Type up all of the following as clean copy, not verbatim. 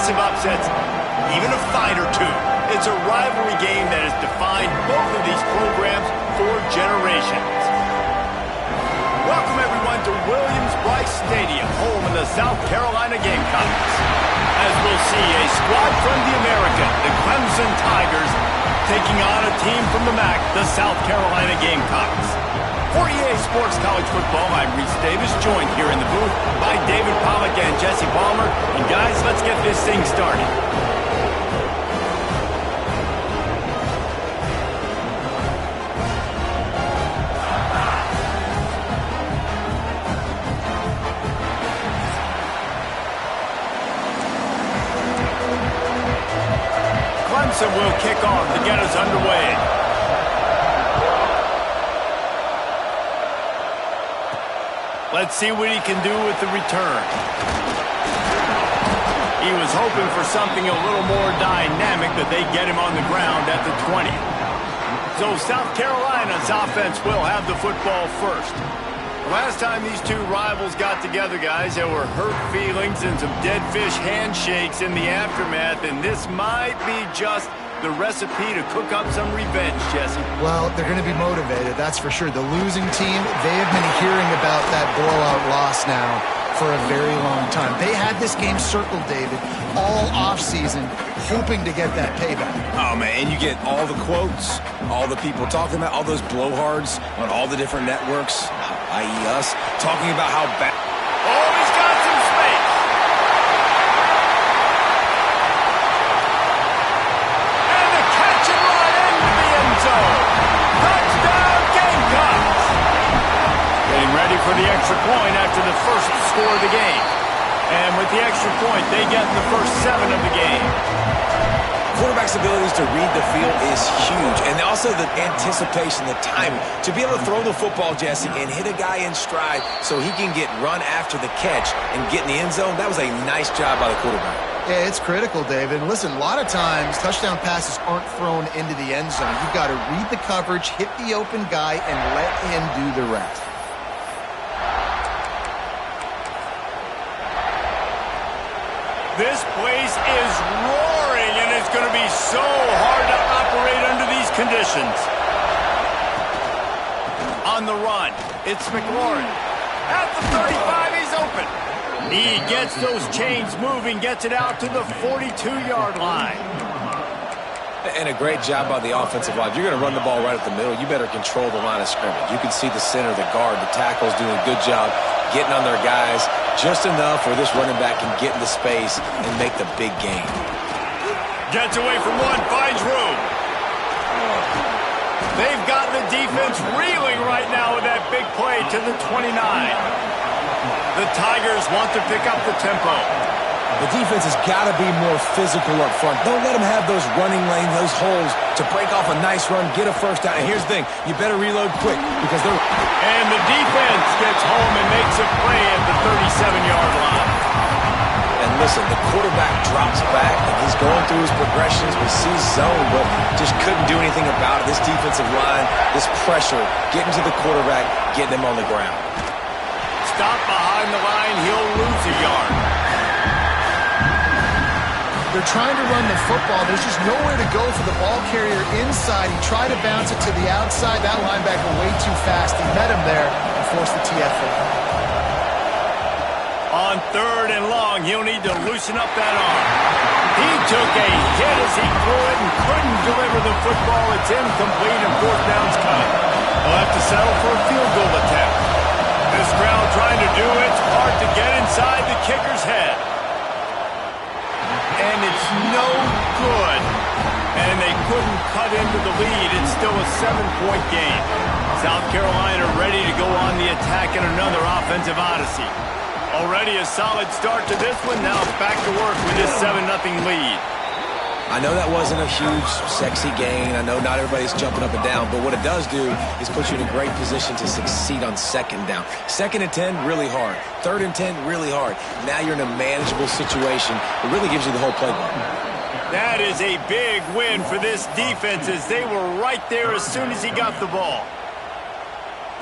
massive upsets, even a fight or two. It's a rivalry game that has defined both of these programs for generations. Welcome, everyone, to Williams-Brice Stadium, home of the South Carolina Gamecocks. As we'll see, a squad from the American, the Clemson Tigers, taking on a team from the MAC, the South Carolina Gamecocks. For EA Sports College Football, I'm Reese Davis, joined here in the booth by David Pollack and Jesse Palmer. And guys, let's get this thing started. Clemson will kick off to get us underway. Let's see what he can do with the return. He was hoping for something a little more dynamic, that they get him on the ground at the 20. So South Carolina's offense will have the football first. Last time these two rivals got together, guys, there were hurt feelings and some dead fish handshakes in the aftermath, and this might be just the recipe to cook up some revenge, Jesse. Well, they're going to be motivated, that's for sure. The losing team, they have been hearing about that blowout loss now for a very long time. They had this game circled, David, all offseason, hoping to get that payback. Oh, man, and you get all the quotes, all the people talking about, all those blowhards on all the different networks, i.e. us, talking about how bad. Oh, he's got some space. And the catch and run into the end zone. Touchdown, Gamecocks. Getting ready for the extra point after the first score of the game. And with the extra point, they get the first 7 of the game. Quarterback's abilities to read the field is huge, and also the anticipation, the timing. To be able to throw the football, Jesse, and hit a guy in stride so he can get run after the catch and get in the end zone, that was a nice job by the quarterback. Yeah, it's critical, David. And listen, a lot of times touchdown passes aren't thrown into the end zone. You've got to read the coverage, hit the open guy, and let him do the rest. This place is roaring, and it's going to be so hard to operate under these conditions. On the run, it's McLaurin. At the 35, he's open. He gets those chains moving, gets it out to the 42-yard line. And a great job by the offensive line. If you're going to run the ball right at the middle, you better control the line of scrimmage. You can see the center, the guard, the tackles doing a good job getting on their guys just enough where this running back can get into space and make the big gain. Gets away from one, finds room. They've got the defense reeling right now with that big play to the 29. The Tigers want to pick up the tempo. The defense has got to be more physical up front. Don't let them have those running lanes, those holes to break off a nice run, get a first down. And here's the thing, you better reload quick because they're... And the defense gets home and makes a play at the 37-yard line. And listen, the quarterback drops back and he's going through his progressions. We see zone, but just couldn't do anything about it. This defensive line, this pressure, getting to the quarterback, getting him on the ground. Stop behind the line, he'll lose a yard. They're trying to run the football. There's just nowhere to go for the ball carrier inside. He tried to bounce it to the outside. That linebacker way too fast. He met him there and forced the TFL. On 3rd and long, he'll need to loosen up that arm. He took a hit as he threw it and couldn't deliver the football. It's incomplete and 4th down's coming. They'll have to settle for a field goal attempt. This crowd trying to do it's hard to get inside the kicker's head. And it's no good. And they couldn't cut into the lead. It's still a 7-point game. South Carolina ready to go on the attack in another offensive odyssey. Already a solid start to this one. Now back to work with this 7-0 lead. I know that wasn't a huge, sexy gain. I know not everybody's jumping up and down, but what it does do is put you in a great position to succeed on 2nd down. 2nd and 10, really hard. 3rd and 10, really hard. Now you're in a manageable situation. It really gives you the whole playbook. That is a big win for this defense as they were right there as soon as he got the ball.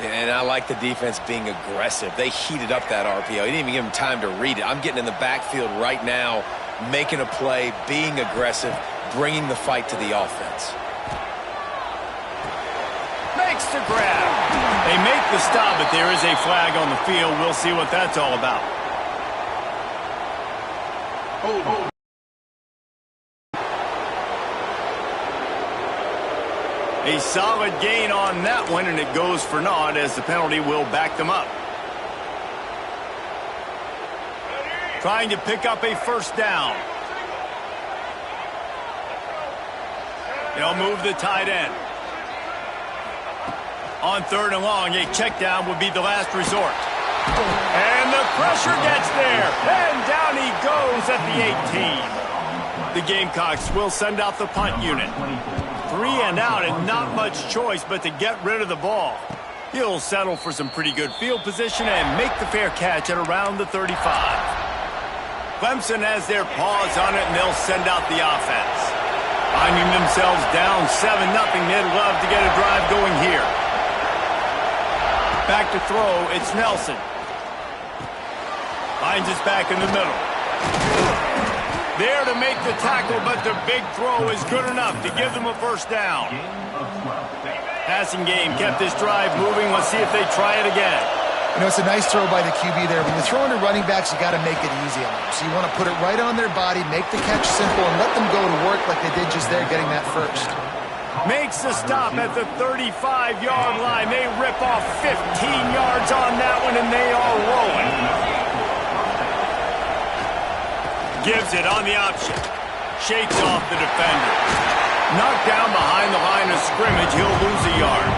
And I like the defense being aggressive. They heated up that RPO. He didn't even give him time to read it. I'm getting in the backfield right now making a play, being aggressive, bringing the fight to the offense. Makes the grab. They make the stop, but there is a flag on the field. We'll see what that's all about. A solid gain on that one, and it goes for naught as the penalty will back them up. Trying to pick up a first down. They'll move the tight end. On 3rd and long, a check down would be the last resort. And the pressure gets there. And down he goes at the 18. The Gamecocks will send out the punt unit. 3 and out and not much choice but to get rid of the ball. He'll settle for some pretty good field position and make the fair catch at around the 35. Clemson has their paws on it and they'll send out the offense. Finding themselves down 7-0, they'd love to get a drive going here. Back to throw, it's Nelson. Finds his back in the middle. There to make the tackle, but the big throw is good enough to give them a first down. Passing game kept this drive moving. Let's see if they try it again. You know, it's a nice throw by the QB there. When you're throwing to running backs, you got to make it easy on them. So you want to put it right on their body, make the catch simple, and let them go to work like they did just there, getting that first. Makes the stop at the 35-yard line. They rip off 15 yards on that one, and they are rolling. Gives it on the option. Shakes off the defender. Knocked down behind the line of scrimmage. He'll lose a yard.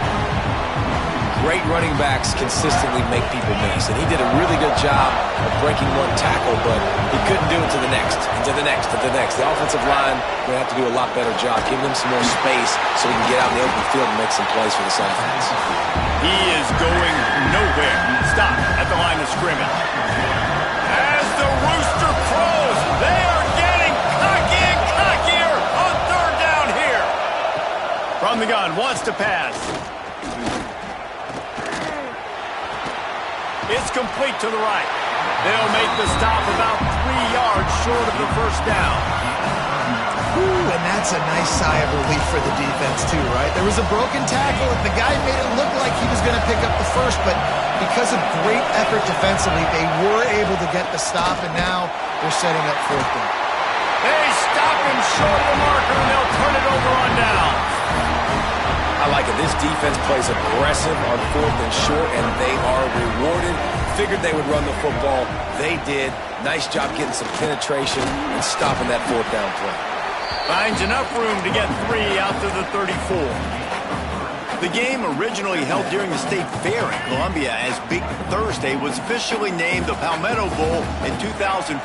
Great running backs consistently make people miss, and he did a really good job of breaking one tackle, but he couldn't do it to the next, and to the next, to the next. The offensive line will have to do a lot better job, giving them some more space so he can get out in the open field and make some plays for this offense. He is going nowhere. Stop at the line of scrimmage. As the rooster crows, they are getting cocky and cockier on 3rd down here. From the gun, wants to pass. It's complete to the right. They'll make the stop about 3 yards short of the first down. Ooh, and that's a nice sigh of relief for the defense too, right? There was a broken tackle, and the guy made it look like he was going to pick up the first, but because of great effort defensively, they were able to get the stop, and now they're setting up 4th down. They stop him short of the marker, and they'll turn it over on down. I like it. This defense plays aggressive on 4th and short, and they are rewarded. Figured they would run the football. They did. Nice job getting some penetration and stopping that 4th down play. Finds enough room to get 3 out to the 34. The game, originally held during the State Fair in Columbia as Big Thursday, was officially named the Palmetto Bowl in 2014.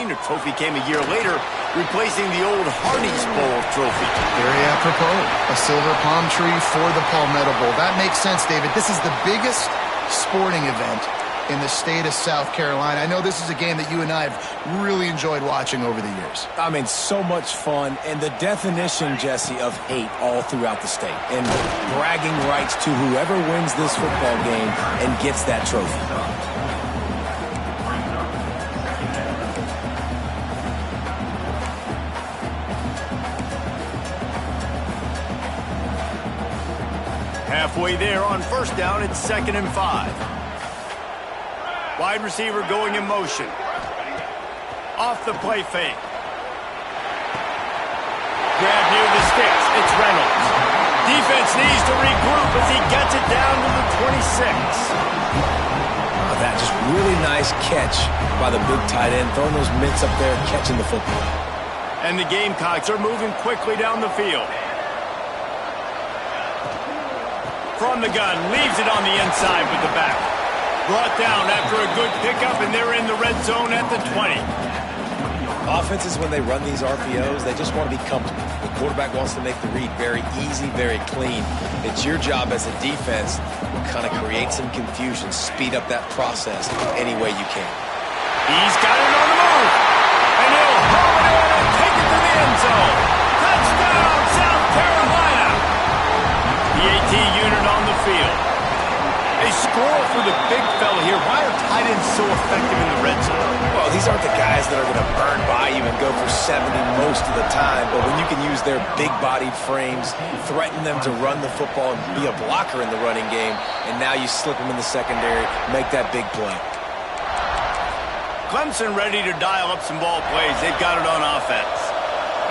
The trophy came a year later, replacing the old Hardee's Bowl trophy. Very apropos. A silver palm tree for the Palmetto Bowl. That makes sense, David. This is the biggest sporting event in the state of South Carolina. I know this is a game that you and I have really enjoyed watching over the years. I mean, so much fun, and the definition, Jesse, of hate all throughout the state, and bragging rights to whoever wins this football game and gets that trophy. Halfway there on 1st down, it's 2nd and 5. Wide receiver going in motion. Off the play fake. Grab near the sticks. It's Reynolds. Defense needs to regroup as he gets it down to the 26. That just really nice catch by the big tight end, throwing those mitts up there and catching the football. And the Gamecocks are moving quickly down the field. From the gun, leaves it on the inside with the back. Brought down after a good pickup, and they're in the red zone at the 20. Offenses, when they run these RPOs, they just want to be comfortable. The quarterback wants to make the read very easy, very clean. It's your job as a defense to kind of create some confusion, speed up that process any way you can. He's got it on the move. And he'll haul it in and take it to the end zone. Touchdown, South Carolina. The AT unit on the field. A score for the big fella here. Why are tight ends so effective in the red zone? know, these aren't the guys that are going to burn by you and go for 70 most of the time, but when you can use their big-bodied frames, threaten them to run the football and be a blocker in the running game, and now you slip them in the secondary, make that big play. Clemson ready to dial up some ball plays. They've got it on offense.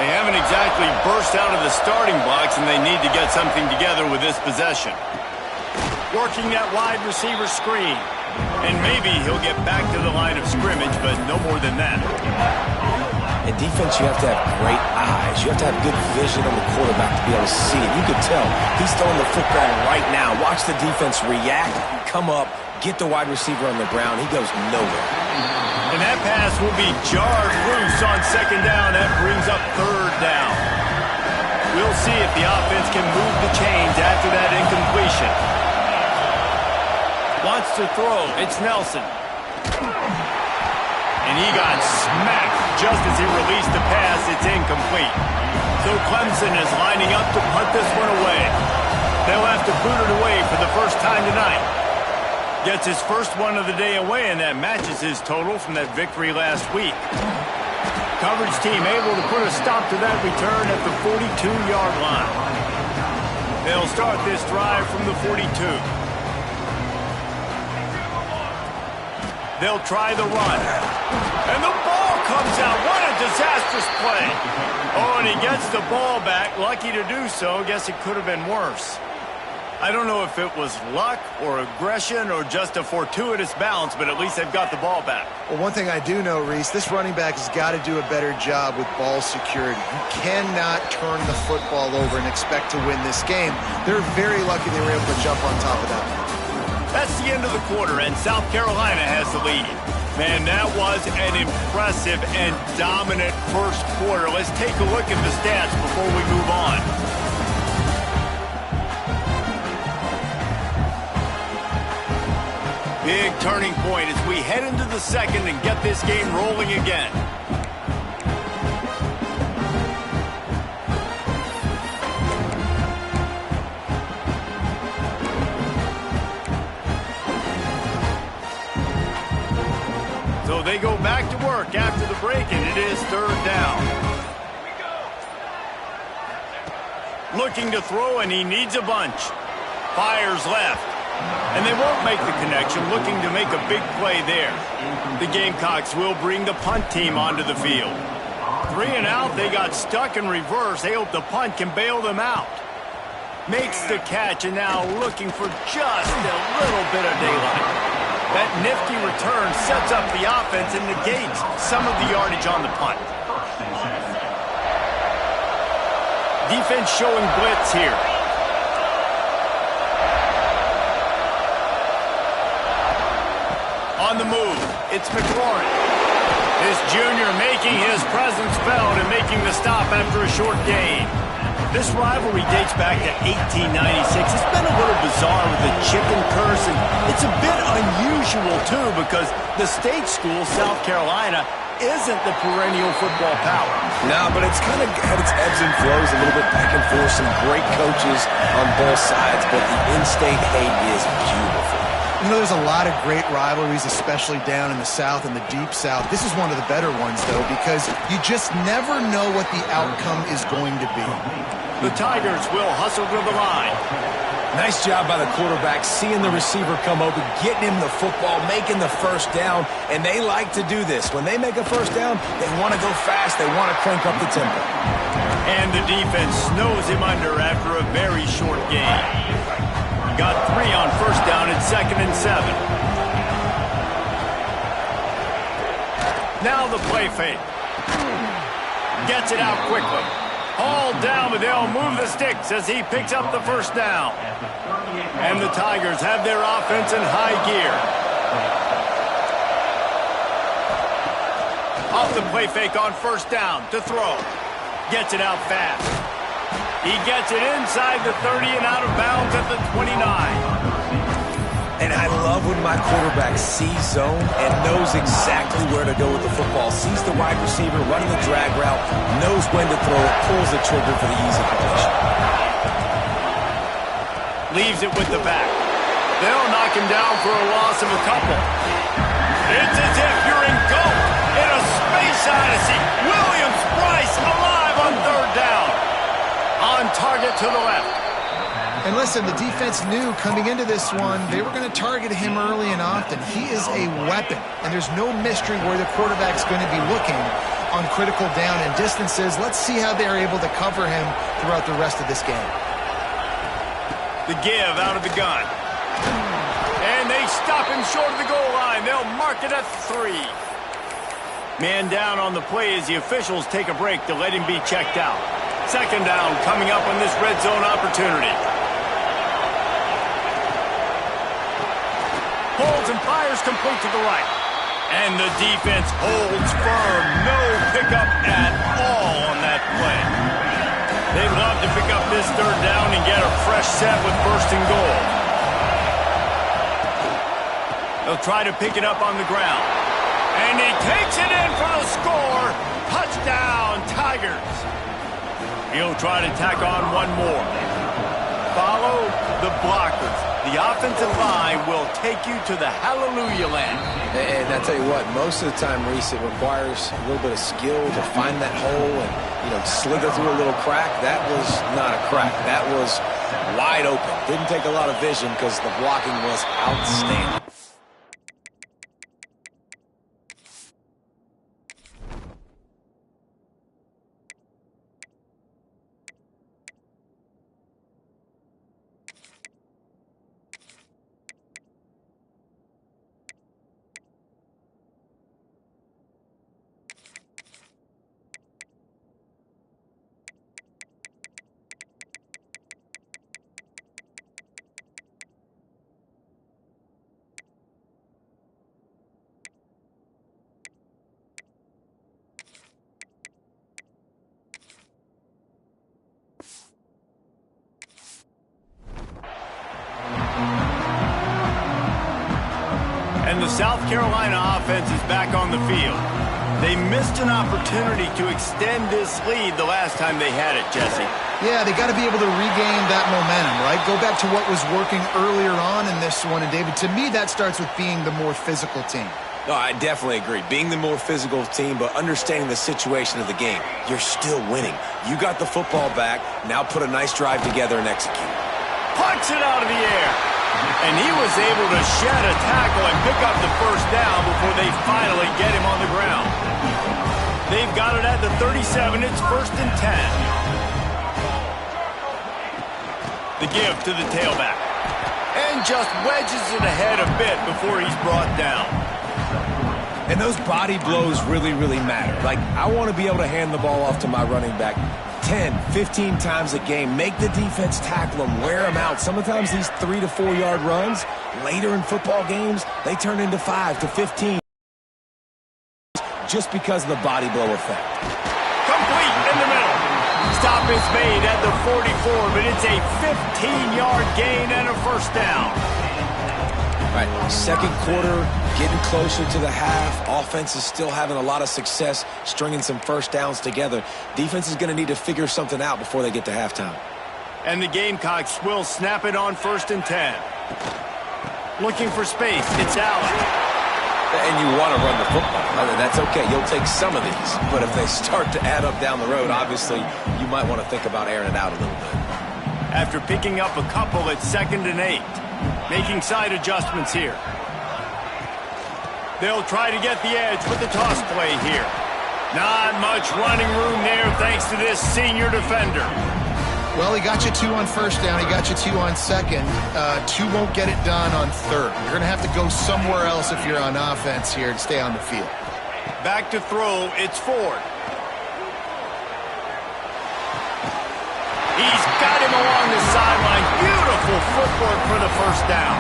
They haven't exactly burst out of the starting blocks, and they need to get something together with this possession. Working that wide receiver screen. And maybe he'll get back to the line of scrimmage, but no more than that. In defense, you have to have great eyes. You have to have good vision on the quarterback to be able to see it. You can tell he's throwing the football right now. Watch the defense react, come up, get the wide receiver on the ground. He goes nowhere. And that pass will be jarred loose on second down. That brings up third down. We'll see if the offense can move the chains after that incompletion. Wants to throw. It's Nelson. And he got smacked just as he released the pass. It's incomplete. So Clemson is lining up to punt this one away. They'll have to boot it away for the first time tonight. Gets his first one of the day away, and that matches his total from that victory last week. Coverage team able to put a stop to that return at the 42-yard line. They'll start this drive from the 42. They'll try the run. And the ball comes out. What a disastrous play. Oh, and he gets the ball back. Lucky to do so. Guess it could have been worse. I don't know if it was luck or aggression or just a fortuitous bounce, but at least they've got the ball back. Well, one thing I do know, Reese, this running back has got to do a better job with ball security. You cannot turn the football over and expect to win this game. They're very lucky they were able to jump on top of that. That's the end of the quarter, and South Carolina has the lead. Man, that was an impressive and dominant first quarter. Let's take a look at the stats before we move on. Big turning point as we head into the second and get this game rolling again. So they go back to work after the break, and it is third down. Looking to throw, and he needs a bunch. Fires left. And they won't make the connection, looking to make a big play there. The Gamecocks will bring the punt team onto the field. 3 and out, they got stuck in reverse. They hope the punt can bail them out. Makes the catch, and now looking for just a little bit of daylight. That nifty return sets up the offense and negates some of the yardage on the punt. Defense showing blitz here. On the move, it's McLaurin. This junior making his presence felt and making the stop after a short gain. This rivalry dates back to 1896. It's been a little bizarre with the chicken curse, and it's a bit unusual, too, because the state school, South Carolina, isn't the perennial football power. No, but it's kind of had its ebbs and flows, a little bit back and forth, some great coaches on both sides, but the in-state hate is beautiful. You know, there's a lot of great rivalries, especially down in the South and the Deep South. This is one of the better ones, though, because you just never know what the outcome is going to be. The Tigers will hustle to the line. Nice job by the quarterback, seeing the receiver come open, getting him the football, making the first down, and they like to do this. When they make a first down, they want to go fast, they want to crank up the tempo. And the defense snows him under after a very short game. Got 3 on first down at 2nd and 7. Now the play fake. Gets it out quickly. Hauled down, but they'll move the sticks as he picks up the first down. And the Tigers have their offense in high gear. Off the play fake on first down to throw. Gets it out fast. He gets it inside the 30 and out of bounds at the 29. And I love when my quarterback sees zone and knows exactly where to go with the football. Sees the wide receiver running the drag route, knows when to throw it, pulls the trigger for the easy completion. Leaves it with the back. They'll knock him down for a loss of a couple. It's as if you're in goal. to the left. And listen, the defense knew coming into this one, they were going to target him early and often. He is a weapon, and there's no mystery where the quarterback's going to be looking on critical down and distances. Let's see how they're able to cover him throughout the rest of this game. The give out of the gun. And they stop him short of the goal line. They'll mark it at 3. Man down on the play as the officials take a break to let him be checked out. Second down coming up on this red zone opportunity. Holds and fires complete to the right. And the defense holds firm. No pickup at all on that play. They'd love to pick up this third down and get a fresh set with first and goal. They'll try to pick it up on the ground. And he takes it in for the score. Touchdown, Tigers. He'll try to tack on one more. Follow the blockers. The offensive line will take you to the hallelujah land. And I tell you what, most of the time, Reese, it requires a little bit of skill to find that hole and, slither through a little crack. That was not a crack. That was wide open. Didn't take a lot of vision because the blocking was outstanding. And the South Carolina offense is back on the field. They missed an opportunity to extend this lead the last time they had it, Jesse. Yeah, they got to be able to regain that momentum, right? Go back to what was working earlier on in this one. And, David, to me, that starts with being the more physical team. No, I definitely agree. Being the more physical team, but understanding the situation of the game. You're still winning. You got the football back. Now put a nice drive together and execute. Punch it out of the air. And he was able to shed a tackle and pick up the first down before they finally get him on the ground. They've got it at the 37. It's 1st and 10. The give to the tailback. And just wedges it ahead a bit before he's brought down. And those body blows really, really matter. Like, I want to be able to hand the ball off to my running back 10, 15 times a game. Make the defense tackle them, wear them out. Sometimes these 3 to 4 yard runs, later in football games, they turn into 5 to 15 just because of the body blow effect. Complete in the middle. Stop is made at the 44, but it's a 15-yard gain and a first down. All right, second quarter, getting closer to the half. Offense is still having a lot of success stringing some first downs together. Defense is going to need to figure something out before they get to halftime. And the Gamecocks will snap it on 1st and 10. Looking for space. It's Allen. And you want to run the football. That's okay. You'll take some of these. But if they start to add up down the road, obviously, you might want to think about airing it out a little bit. After picking up a couple, it's 2nd and 8. Making side adjustments here. They'll try to get the edge with the toss play here. Not much running room there thanks to this senior defender. Well, he got you 2 on first down. He got you 2 on second. 2 won't get it done on third. You're going to have to go somewhere else if you're on offense here to stay on the field. Back to throw. It's Ford. He's got him along the sideline. Beautiful footwork for the first down.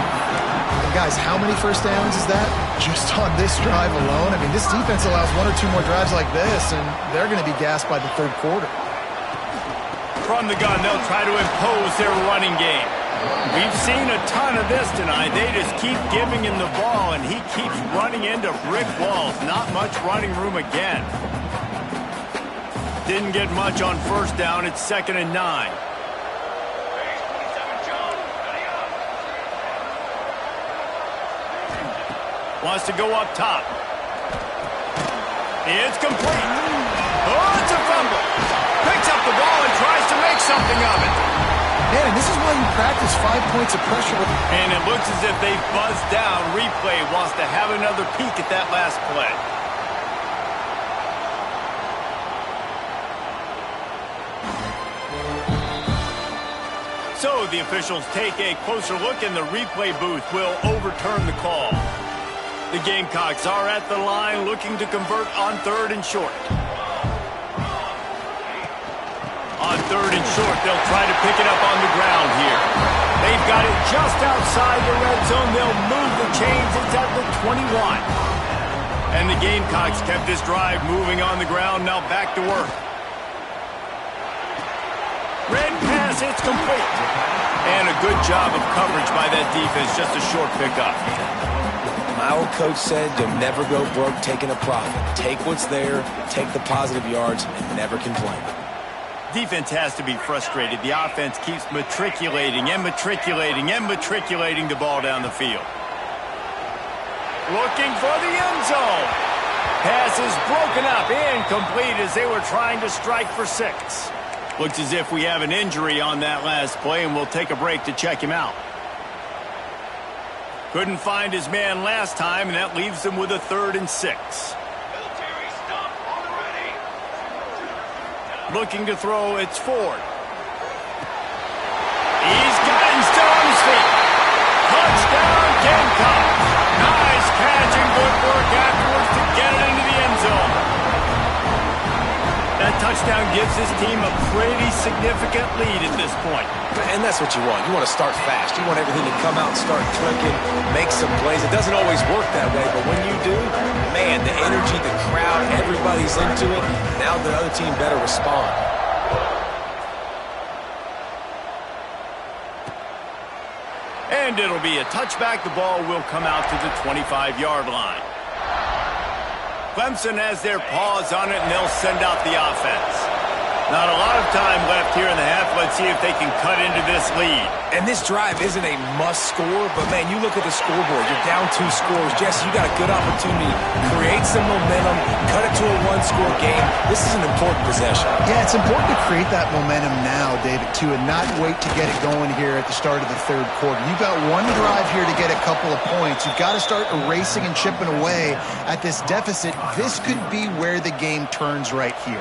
And guys, how many first downs is that? Just on this drive alone? I mean, this defense allows 1 or 2 more drives like this, and they're going to be gassed by the third quarter. From the gun, they'll try to impose their running game. We've seen a ton of this tonight. They just keep giving him the ball, and he keeps running into brick walls. Not much running room again. Didn't get much on first down. It's 2nd and 9. Wants to go up top. It's complete. Oh, it's a fumble. Picks up the ball and tries to make something of it. Man, and this is why you practice 5 points of pressure. And it looks as if they buzzed down. Replay wants to have another peek at that last play. So the officials take a closer look, and the replay booth will overturn the call. The Gamecocks are at the line looking to convert on 3rd and short. On 3rd and short, they'll try to pick it up on the ground here. They've got it just outside the red zone. They'll move the chains. It's at the 21. And the Gamecocks kept this drive moving on the ground. Now back to work. Red pass, it's complete. And a good job of coverage by that defense. Just a short pickup. My old coach said you'll never go broke taking a profit. Take what's there, take the positive yards, and never complain. Defense has to be frustrated. The offense keeps matriculating and matriculating and matriculating the ball down the field. Looking for the end zone. Pass is broken up, incomplete as they were trying to strike for 6. Looks as if we have an injury on that last play, and we'll take a break to check him out. Couldn't find his man last time, and that leaves them with a 3rd and 6. Looking to throw, it's Ford. He's got him still on his feet. Touchdown, Gamecock. Nice catch and good work afterwards to get it into the end zone. That touchdown gives his team a pretty significant lead at this point. And that's what you want. You want to start fast. You want everything to come out and start clicking, make some plays. It doesn't always work that way, but when you do, man, the energy, the crowd, everybody's into it. Now the other team better respond. And it'll be a touchback. The ball will come out to the 25-yard line. Clemson has their paws on it, and they'll send out the offense. Not a lot of time left here in the half. Let's see if they can cut into this lead. And this drive isn't a must score, but, man, you look at the scoreboard. You're down 2 scores. Jesse, you got a good opportunity. Create some momentum. Cut it to a 1-score game. This is an important possession. Yeah, it's important to create that momentum now, David, too, and not wait to get it going here at the start of the 3rd quarter. You've got one drive here to get a couple of points. You've got to start erasing and chipping away at this deficit. This could be where the game turns right here.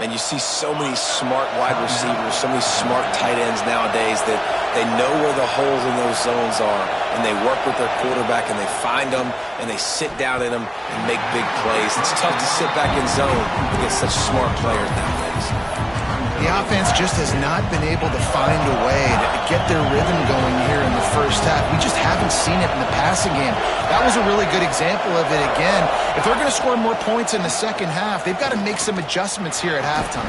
And you see so many smart wide receivers, so many smart tight ends nowadays that they know where the holes in those zones are, and they work with their quarterback, and they find them, and they sit down in them and make big plays. It's tough to sit back in zone against such smart players nowadays. The offense just has not been able to find a way to get their rhythm going here in the first half. We just haven't seen it in the passing game. That was a really good example of it again. If they're going to score more points in the second half, they've got to make some adjustments here at halftime.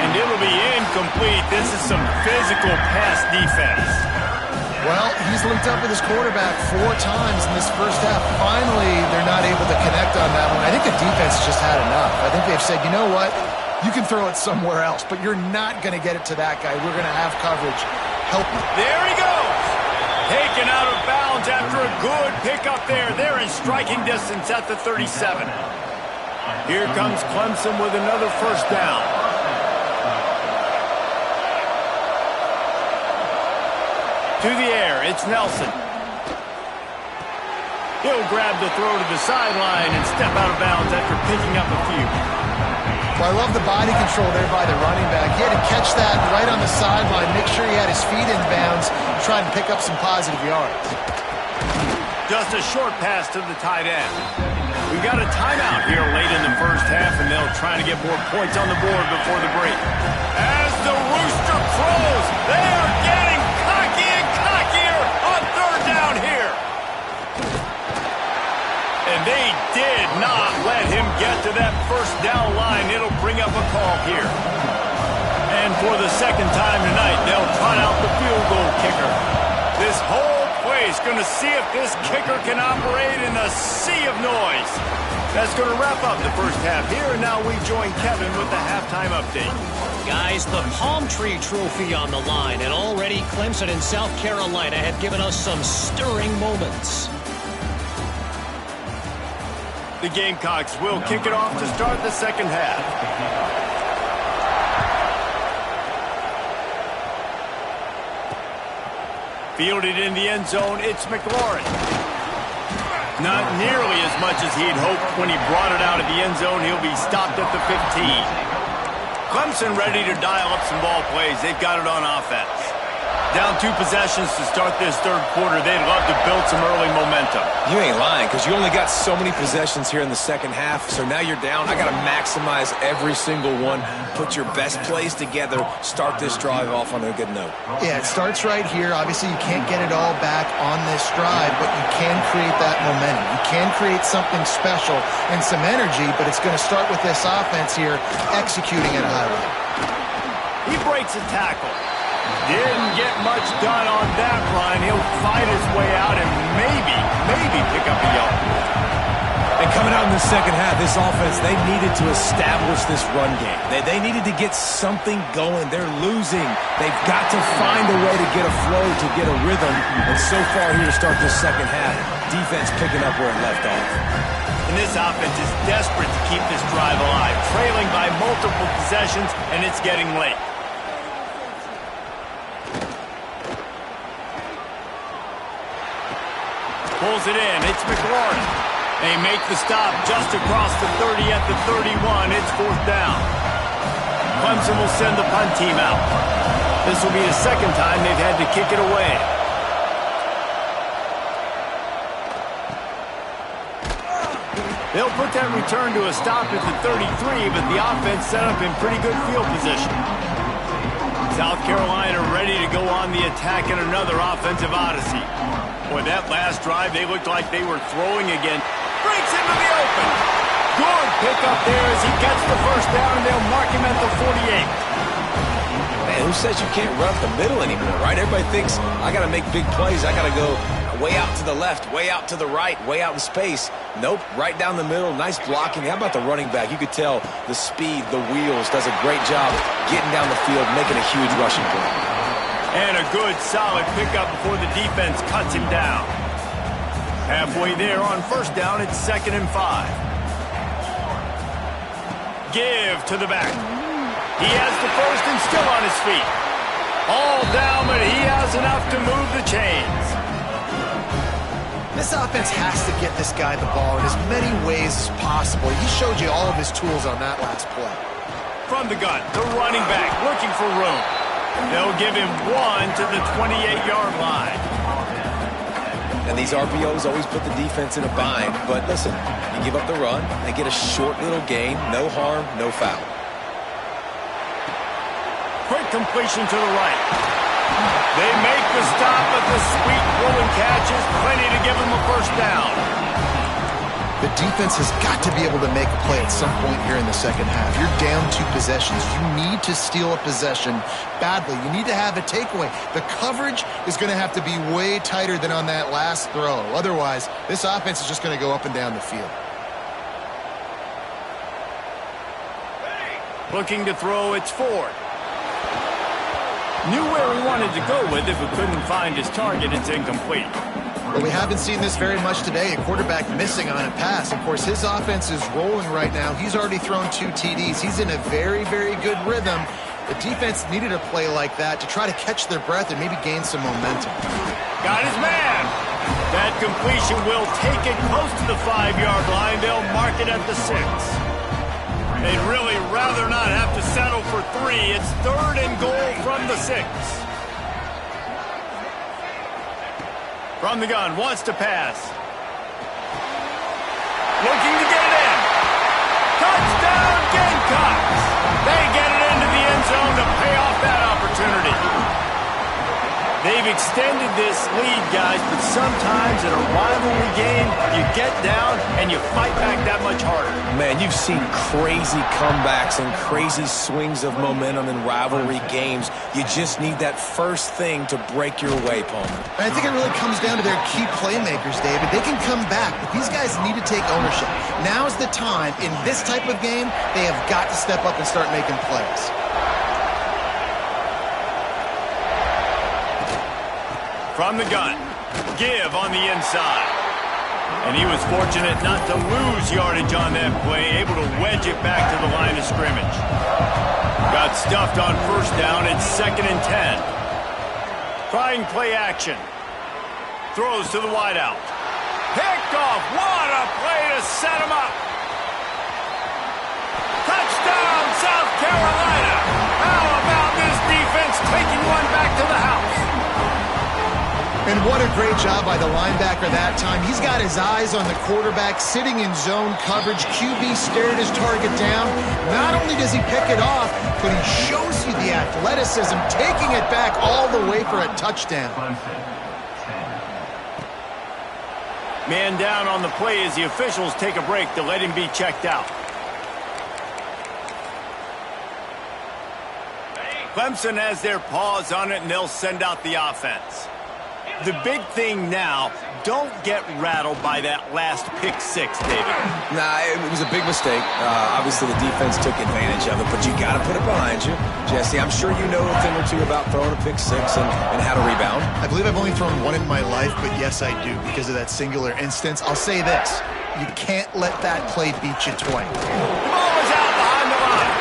And it'll be incomplete. This is some physical pass defense. Well, he's linked up with his quarterback 4 times in this first half. Finally, they're not able to connect on that one. I think the defense just had enough. I think they've said, you know what? You can throw it somewhere else, but you're not going to get it to that guy. We're going to have coverage. Help me. There he goes. Taken out of bounds after a good pickup there. They're in striking distance at the 37. Here comes Clemson with another first down. To the air, it's Nelson. He'll grab the throw to the sideline and step out of bounds after picking up a few. Well, I love the body control there by the running back. He had to catch that right on the sideline, make sure he had his feet in bounds, try and pick up some positive yards. Just a short pass to the tight end. We've got a timeout here late in the first half, and they'll try to get more points on the board before the break. As the rooster crows, they are getting cocky and cockier on 3rd down here. And they did not let him get to that first down line. It'll bring up a call here. And for the second time tonight, they'll trot out the field goal kicker. This whole place going to see if this kicker can operate in a sea of noise. That's going to wrap up the first half here. And now we join Kevin with the halftime update. Guys, the Palm Tree Trophy on the line. And already Clemson and South Carolina have given us some stirring moments. The Gamecocks will kick it off to start the second half. Fielded in the end zone, it's McLaurin. Not nearly as much as he'd hoped when he brought it out of the end zone. He'll be stopped at the 15. Clemson ready to dial up some ball plays. They've got it on offense. Down 2 possessions to start this third quarter. They'd love to build some early momentum. You ain't lying, because you only got so many possessions here in the second half, so now you're down. I got to maximize every single one, put your best plays together, start this drive off on a good note. Yeah, it starts right here. Obviously, you can't get it all back on this drive, but you can create that momentum. You can create something special and some energy, but it's going to start with this offense here executing at a high level. He breaks a tackle. Didn't get much done on that run. He'll fight his way out and maybe pick up a yard. And coming out in the second half, this offense, they needed to establish this run game. They needed to get something going. They're losing. They've got to find a way to get a flow, to get a rhythm. And so far here to start this second half, defense picking up where it left off. And this offense is desperate to keep this drive alive, trailing by multiple possessions, and it's getting late. Pulls it in. It's McLaurin. They make the stop just across the 30 at the 31. It's 4th down. Clemson will send the punt team out. This will be the second time they've had to kick it away. They'll put that return to a stop at the 33, but the offense set up in pretty good field position. South Carolina ready to go on the attack in another offensive odyssey. Boy, that last drive, they looked like they were throwing again. Breaks into the open. Good pickup there as he gets the first down, and they'll mark him at the 48. Man, who says you can't run up the middle anymore, right? Everybody thinks, I got to make big plays. I got to go way out to the left, way out to the right, way out in space. Nope, right down the middle. Nice blocking. How about the running back? You could tell the speed, the wheels, does a great job getting down the field, making a huge rushing play. And a good, solid pickup before the defense cuts him down. Halfway there on first down, it's 2nd and 5. Give to the back. He has the first and still on his feet. All down, but he has enough to move the chains. This offense has to get this guy the ball in as many ways as possible. He showed you all of his tools on that last play. From the gun, the running back looking for room. They'll give him 1 to the 28-yard line. And these RPOs always put the defense in a bind. But listen, you give up the run, they get a short little gain, no harm, no foul. Quick completion to the right. They make the stop, but the sweet rolling catch is plenty to give them a first down. The defense has got to be able to make a play at some point here in the second half. You're down 2 possessions. You need to steal a possession badly. You need to have a takeaway. The coverage is going to have to be way tighter than on that last throw. Otherwise, this offense is just going to go up and down the field. Looking to throw, it's Ford. Knew where he wanted to go with it, but couldn't find his target. It's incomplete. But we haven't seen this very much today. A quarterback missing on a pass. Of course, his offense is rolling right now. He's already thrown 2 TDs. He's in a very, very good rhythm. The defense needed a play like that to try to catch their breath and maybe gain some momentum. Got his man. That completion will take it close to the 5-yard line. They'll mark it at the 6. They'd really rather not have to settle for 3. It's 3rd and goal from the 6. From the gun, wants to pass. Looking to get it in. Touchdown, Gamecocks! They get it into the end zone to pay off that opportunity. They've extended this lead, guys, but sometimes in a rivalry game, you get down and you fight back that much harder. Man, you've seen crazy comebacks and crazy swings of momentum in rivalry games. You just need that first thing to break your way, Palmer. I think it really comes down to their key playmakers, David. They can come back, but these guys need to take ownership. Now's the time. In this type of game, they have got to step up and start making plays. From the gun, give on the inside. And he was fortunate not to lose yardage on that play, able to wedge it back to the line of scrimmage. Got stuffed on first down. It's 2nd and 10. Trying play action. Throws to the wideout. Picked off. What a play to set him up. Touchdown, South Carolina. How about this defense taking one back to the house? And what a great job by the linebacker that time. He's got his eyes on the quarterback, sitting in zone coverage. QB stared his target down. Not only does he pick it off, but he shows you the athleticism, taking it back all the way for a touchdown. Man down on the play as the officials take a break to let him be checked out. Clemson has their paws on it, and they'll send out the offense. The big thing now, don't get rattled by that last pick six, David. Nah, it was a big mistake. Obviously, the defense took advantage of it, but you got to put it behind you. Jesse, I'm sure you know a thing or two about throwing a pick six and how to rebound. I believe I've only thrown one in my life, but yes, I do, because of that singular instance. I'll say this. You can't let that play beat you twice. The ball is out behind the line.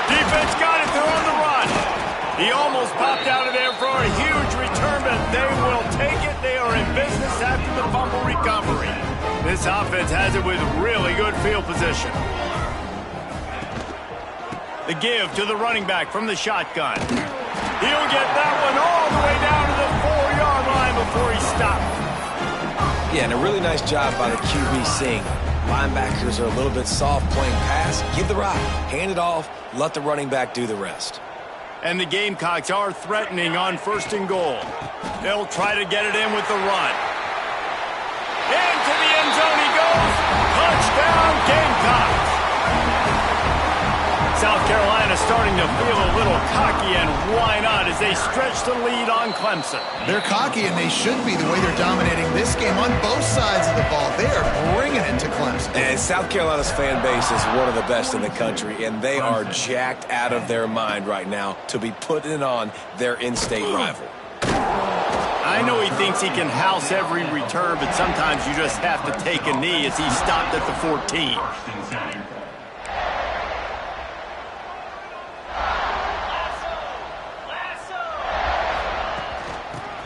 Defense got it. They're on the run. He almost popped out of there for a huge return, but they will take it. They are in business after the fumble recovery. This offense has it with really good field position. The give to the running back from the shotgun. He'll get that one all the way down to the 4-yard line before he stopped. Yeah, and a really nice job by the QB seeing linebackers are a little bit soft playing pass. Give the rock, hand it off, let the running back do the rest. And the Gamecocks are threatening on 1st and goal. They'll try to get it in with the run. Into the end zone he goes. Touchdown, Gamecocks. South Carolina starting to feel a little cocky, and why not, as they stretch the lead on Clemson. They're cocky, and they should be the way they're dominating this game on both sides of the ball. They are bringing it to Clemson. And South Carolina's fan base is one of the best in the country, and they are jacked out of their mind right now to be putting it on their in-state rival. I know he thinks he can house every return, but sometimes you just have to take a knee as he stopped at the 14.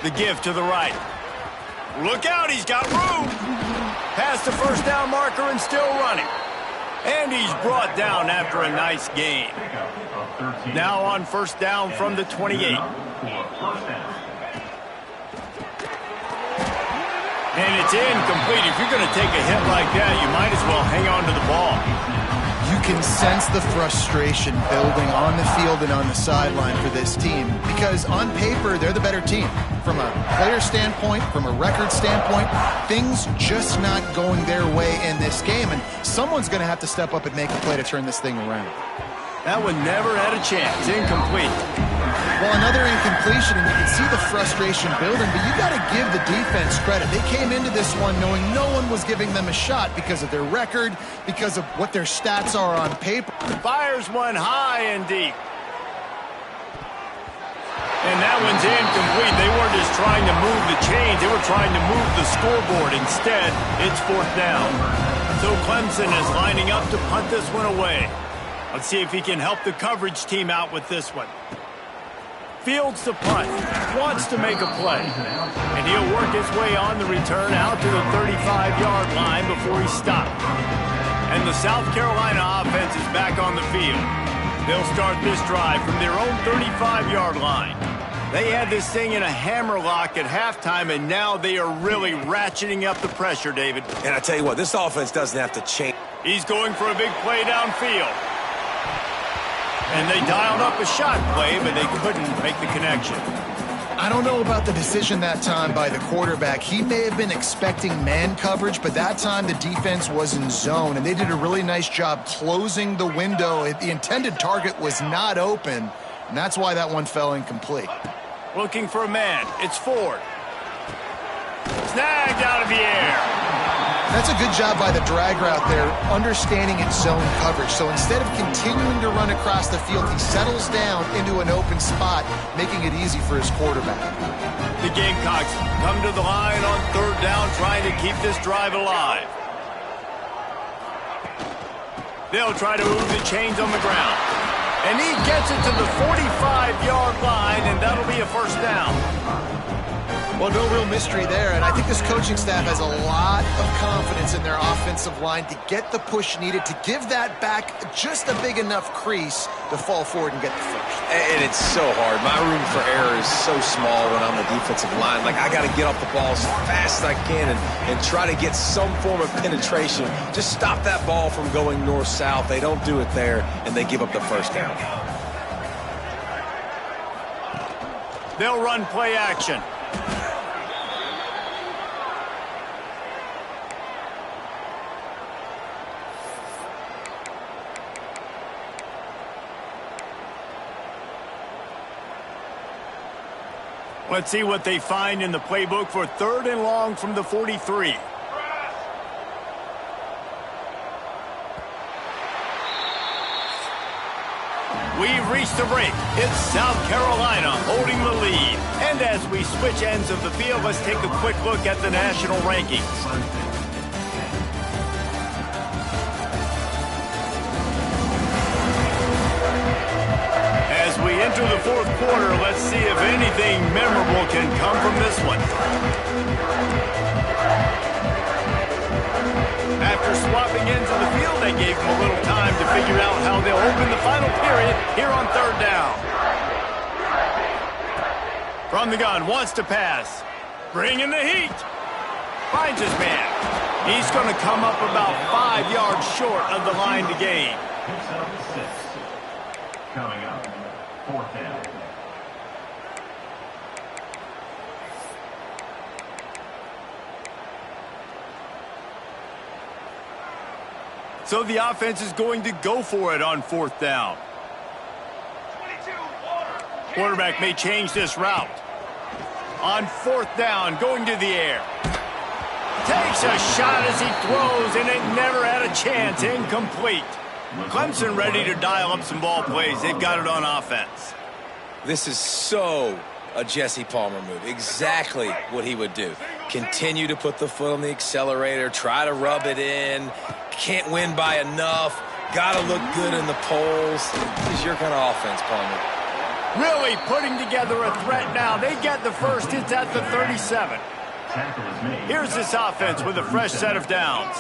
The give to the right. Look out, he's got room. Past the first down marker and still running. And he's brought down after a nice gain. Now on 1st down from the 28. And it's incomplete. If you're going to take a hit like that, you might as well hang on to the ball. You can sense the frustration building on the field and on the sideline for this team, because on paper, they're the better team. From a player standpoint, from a record standpoint, things just not going their way in this game, and someone's going to have to step up and make a play to turn this thing around. That one never had a chance. Incomplete. Well, another incompletion, and you can see the frustration building, but you got to give the defense credit. They came into this one knowing no one was giving them a shot because of their record, because of what their stats are on paper. Fires one high and deep. And that one's incomplete. They weren't just trying to move the chains. They were trying to move the scoreboard. Instead, it's 4th down. So Clemson is lining up to punt this one away. Let's see if he can help the coverage team out with this one. Fields the punt, wants to make a play, and he'll work his way on the return out to the 35-yard line before he stopped. And the South Carolina offense is back on the field. They'll start this drive from their own 35-yard line. They had this thing in a hammerlock at halftime, and now they are really ratcheting up the pressure, David. And I tell you what, this offense doesn't have to change. He's going for a big play downfield. And they dialed up a shot play, but they couldn't make the connection. I don't know about the decision that time by the quarterback. He may have been expecting man coverage, but that time the defense was in zone, and they did a really nice job closing the window. The intended target was not open, and that's why that one fell incomplete. Looking for a man. It's Ford. Snagged out of the air. That's a good job by the drag route there, understanding its zone coverage. So instead of continuing to run across the field, he settles down into an open spot, making it easy for his quarterback. The Gamecocks come to the line on 3rd down, trying to keep this drive alive. They'll try to move the chains on the ground. And he gets it to the 45-yard line, and that'll be a first down. Well, no real mystery there, and I think this coaching staff has a lot of confidence in their offensive line to get the push needed to give that back just a big enough crease to fall forward and get the first. And it's so hard. My room for error is so small when I'm the defensive line. Like, I got to get off the ball as fast as I can and try to get some form of penetration. Just stop that ball from going north-south. They don't do it there, and they give up the first down. They'll run play action. Let's see what they find in the playbook for 3rd and long from the 43. We've reached the break. It's South Carolina holding the lead. And as we switch ends of the field, let's take a quick look at the national rankings. As we enter the 4th quarter, let's see if anything memorable can come from this one. After swapping ends of the field, they gave them a little time to figure out how they'll open the final period here on 3rd down. From the gun, wants to pass. Bringing the heat. Finds his man. He's going to come up about 5 yards short of the line to gain. Coming up, 4th down. So the offense is going to go for it on 4th down. Quarterback may change this route. On 4th down, going to the air. Takes a shot as he throws, and it never had a chance. Incomplete. Clemson ready to dial up some ball plays. They've got it on offense. This is so a Jesse Palmer move. Exactly what he would do. Continue to put the foot on the accelerator, try to rub it in. Can't win by enough. Got to look good in the polls. This is your kind of offense, Palmer. Really putting together a threat now. They get the first. It's at the 37. Here's this offense with a fresh set of downs.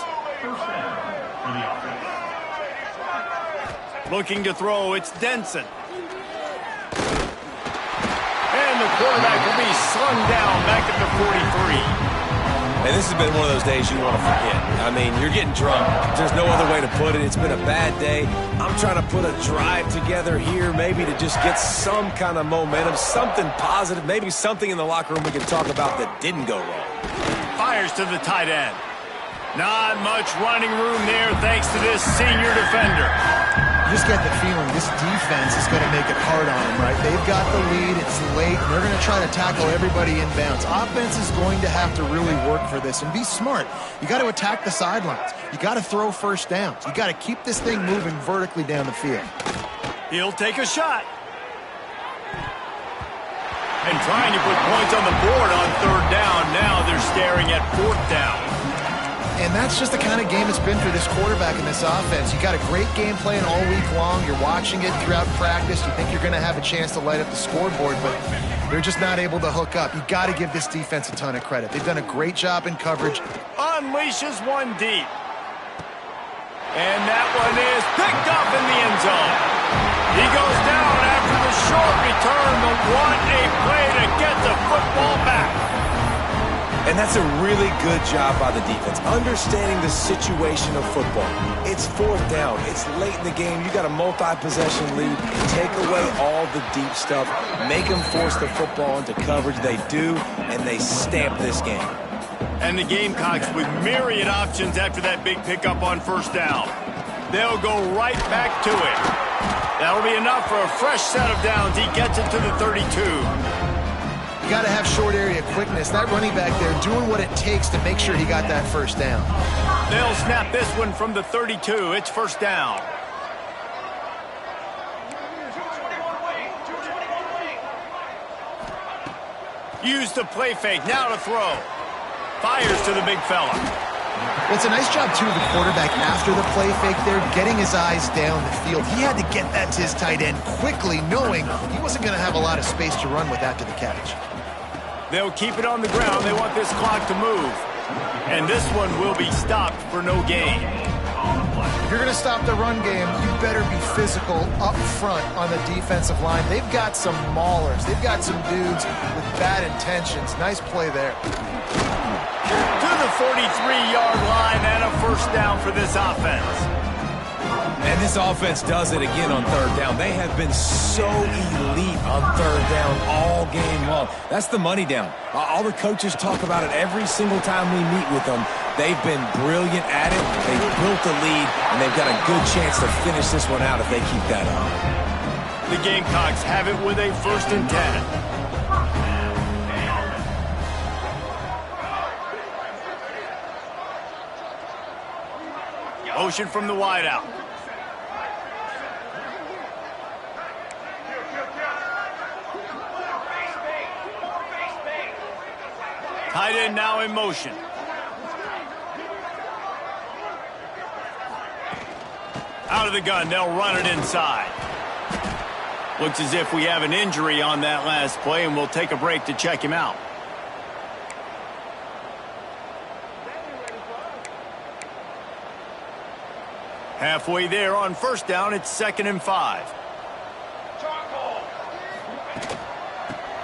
Looking to throw, it's Denson. And the quarterback will be slung down back at the 43. And this has been one of those days you want to forget. I mean, you're getting drunk. There's no other way to put it. It's been a bad day. I'm trying to put a drive together here, maybe to just get some kind of momentum, something positive, maybe something in the locker room we can talk about that didn't go wrong. Fires to the tight end. Not much running room there thanks to this senior defender. You just get the feeling this defense is going to make it hard on them, right? They've got the lead. It's late. And they're going to try to tackle everybody inbounds. Offense is going to have to really work for this and be smart. You got to attack the sidelines. You got to throw first downs. You got to keep this thing moving vertically down the field. He'll take a shot. And trying to put points on the board on 3rd down. Now they're staring at 4th down. And that's just the kind of game it's been for this quarterback in this offense. You got a great game plan all week long. You're watching it throughout practice. You think you're going to have a chance to light up the scoreboard, but they're just not able to hook up. You got to give this defense a ton of credit. They've done a great job in coverage. Unleashes one deep. And that one is picked up in the end zone. He goes down after the short return, but what a play to get the football back. And that's a really good job by the defense, understanding the situation of football. It's 4th down. It's late in the game. You got a multi-possession lead. Take away all the deep stuff. Make them force the football into coverage. They do, and they stamp this game. And the Gamecocks with myriad options after that big pickup on 1st down. They'll go right back to it. That'll be enough for a fresh set of downs. He gets it to the 32. You got to have short area quickness. That running back there doing what it takes to make sure he got that first down. They'll snap this one from the 32. It's 1st down. Use the play fake. Now to throw. Fires to the big fella. Well, it's a nice job, too, of the quarterback after the play fake there, getting his eyes down the field. He had to get that to his tight end quickly, knowing he wasn't going to have a lot of space to run with after the catch. They'll keep it on the ground. They want this clock to move. And this one will be stopped for no gain. If you're going to stop the run game, you better be physical up front on the defensive line. They've got some maulers. They've got some dudes with bad intentions. Nice play there. To the 43-yard line and a first down for this offense. And this offense does it again on third down. They have been so elite on third down all game long. That's the money down. All the coaches talk about it every single time we meet with them. They've been brilliant at it. They've built a lead, and they've got a good chance to finish this one out if they keep that up. The Gamecocks have it with a 1st and 10. Motion from the wideout. Tight end now in motion. Out of the gun, they'll run it inside. Looks as if we have an injury on that last play, and we'll take a break to check him out. Halfway there on first down, it's 2nd and 5.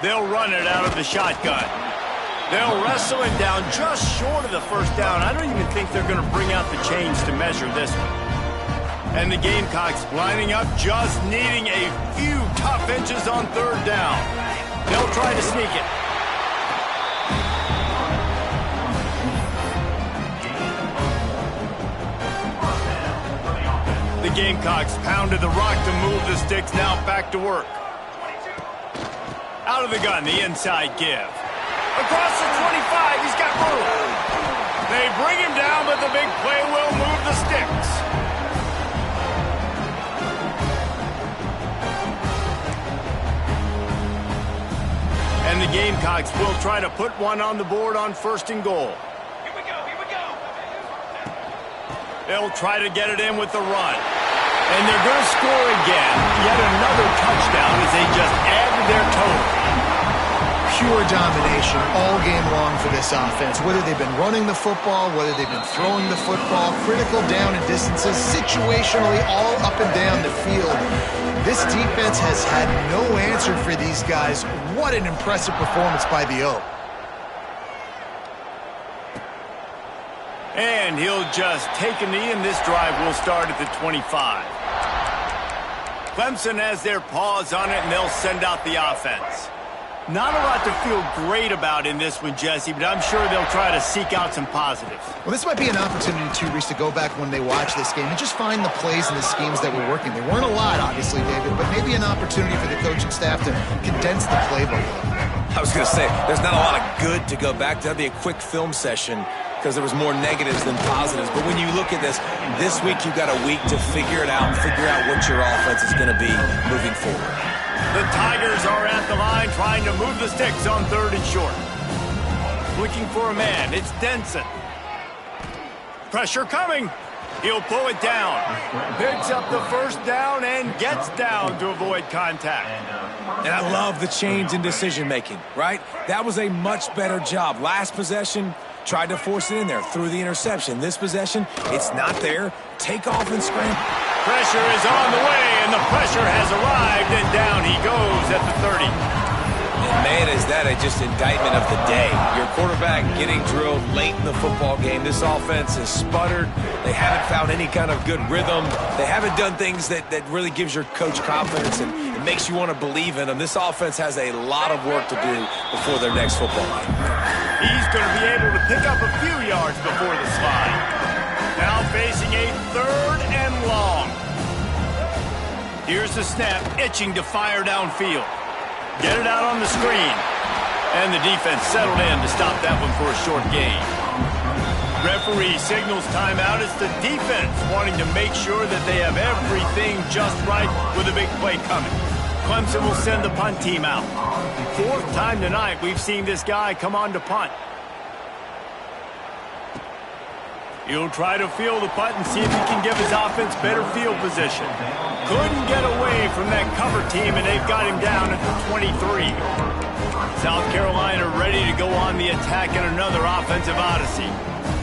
They'll run it out of the shotgun. They'll wrestle it down just short of the first down. I don't even think they're going to bring out the chains to measure this one. And the Gamecocks lining up, just needing a few tough inches on third down. They'll try to sneak it. The Gamecocks pounded the rock to move the sticks, now back to work. Out of the gun, the inside give. Across the 25, he's got room. They bring him down, but the big play will move the sticks. And the Gamecocks will try to put one on the board on 1st and goal. Here we go. They'll try to get it in with the run. And they're going to score again. Yet another touchdown as they just add to their total. Pure domination all game long for this offense. Whether they've been running the football, whether they've been throwing the football, critical down and distances, situationally all up and down the field. This defense has had no answer for these guys. What an impressive performance by the O. And he'll just take a knee, and this drive will start at the 25. Clemson has their paws on it, and they'll send out the offense. Not a lot to feel great about in this one, Jesse, but I'm sure they'll try to seek out some positives. Well, this might be an opportunity, too, Reese, to go back when they watch this game and just find the plays and the schemes that were working. There weren't a lot, obviously, David, but maybe an opportunity for the coaching staff to condense the playbook. I was going to say, there's not a lot of good to go back to. That'd be a quick film session because there was more negatives than positives. But when you look at this week you've got a week to figure it out and figure out what your offense is going to be moving forward. The Tigers are at the line trying to move the sticks on 3rd and short. Looking for a man. It's Denson. Pressure coming. He'll pull it down. Picks up the first down and gets down to avoid contact. And I love the change in decision-making, right? That was a much better job. Last possession, tried to force it in there, threw the interception. This possession, it's not there. Take off and scramble. Pressure is on the way, and the pressure has arrived, and down he goes at the 30. And man, is that just indictment of the day. Your quarterback getting drilled late in the football game. This offense has sputtered. They haven't found any kind of good rhythm. They haven't done things that really gives your coach confidence and it makes you want to believe in them. This offense has a lot of work to do before their next football game. He's going to be able to pick up a few yards before the slide. Now facing a 3rd and long. Here's the snap, itching to fire downfield. Get it out on the screen. And the defense settled in to stop that one for a short gain. Referee signals timeout. It's the defense wanting to make sure that they have everything just right with a big play coming. Clemson will send the punt team out. 4th time tonight we've seen this guy come on to punt. He'll try to field the putt and see if he can give his offense better field position. Couldn't get away from that cover team, and they've got him down at the 23. South Carolina ready to go on the attack in another offensive odyssey.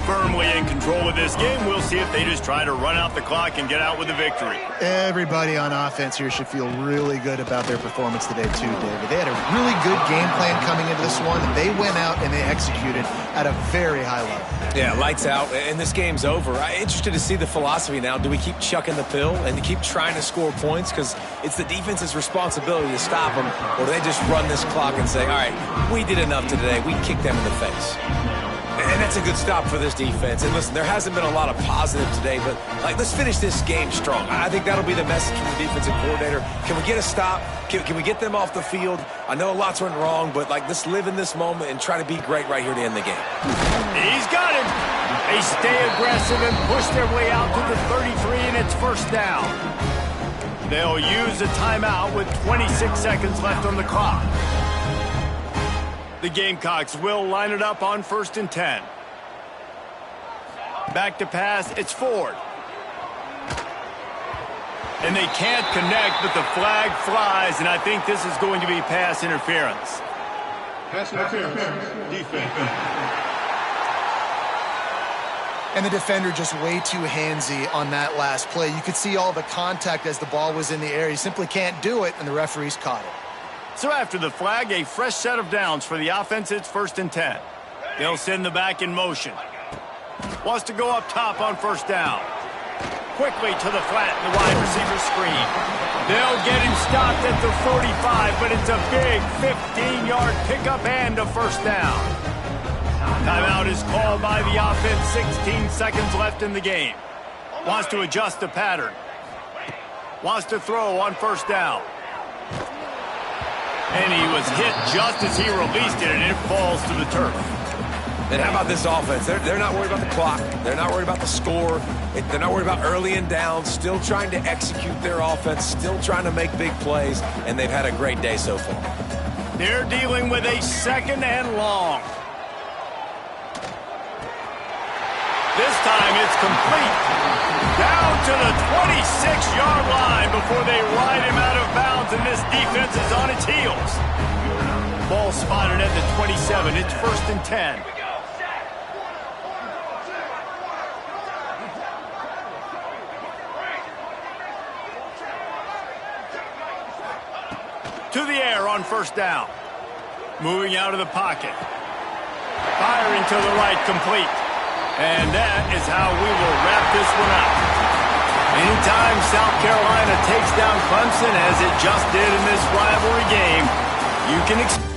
Firmly in control of this game. We'll see if they just try to run out the clock and get out with a victory. Everybody on offense here should feel really good about their performance today too, David. They had a really good game plan coming into this one. They went out and they executed at a very high level. Yeah, lights out, and this game's over. I'm interested to see the philosophy now. Do we keep chucking the pill and keep trying to score points? Because it's the defense's responsibility to stop them. Or do they just run this clock and say, all right, we did enough today. We kicked them in the face. And that's a good stop for this defense. And listen, there hasn't been a lot of positive today, but let's finish this game strong. I think that'll be the message from the defensive coordinator. Can we get a stop? Can we get them off the field? I know lots went wrong, but let's live in this moment and try to be great right here to end the game. He's got it. They stay aggressive and push their way out to the 33, and it's first down. They'll use a timeout with 26 seconds left on the clock. The Gamecocks will line it up on 1st and 10. Back to pass, it's Ford. And they can't connect, but the flag flies, and I think this is going to be pass interference. Pass interference. Defense. And the defender just way too handsy on that last play. You could see all the contact as the ball was in the air. He simply can't do it, and the referees caught it. So after the flag, a fresh set of downs for the offense. It's 1st and 10. They'll send the back in motion. Wants to go up top on 1st down. Quickly to the flat, the wide receiver screen. They'll get him stopped at the 45, but it's a big 15-yard pickup and a 1st down. Timeout is called by the offense. 16 seconds left in the game. Wants to adjust the pattern. Wants to throw on 1st down. And he was hit just as he released it, and it falls to the turf. And how about this offense? They're not worried about the clock. They're not worried about the score. They're not worried about early and down. Still trying to execute their offense. Still trying to make big plays. And they've had a great day so far. They're dealing with a 2nd and long. This time it's complete. Down to the 26-yard line before they ride him out of bounds, and this defense is on its heels. Ball spotted at the 27. It's 1st and 10. To the air on 1st down. Moving out of the pocket. Firing to the right, complete. And that is how we will wrap this one up. Anytime South Carolina takes down Clemson, as it just did in this rivalry game, you can expect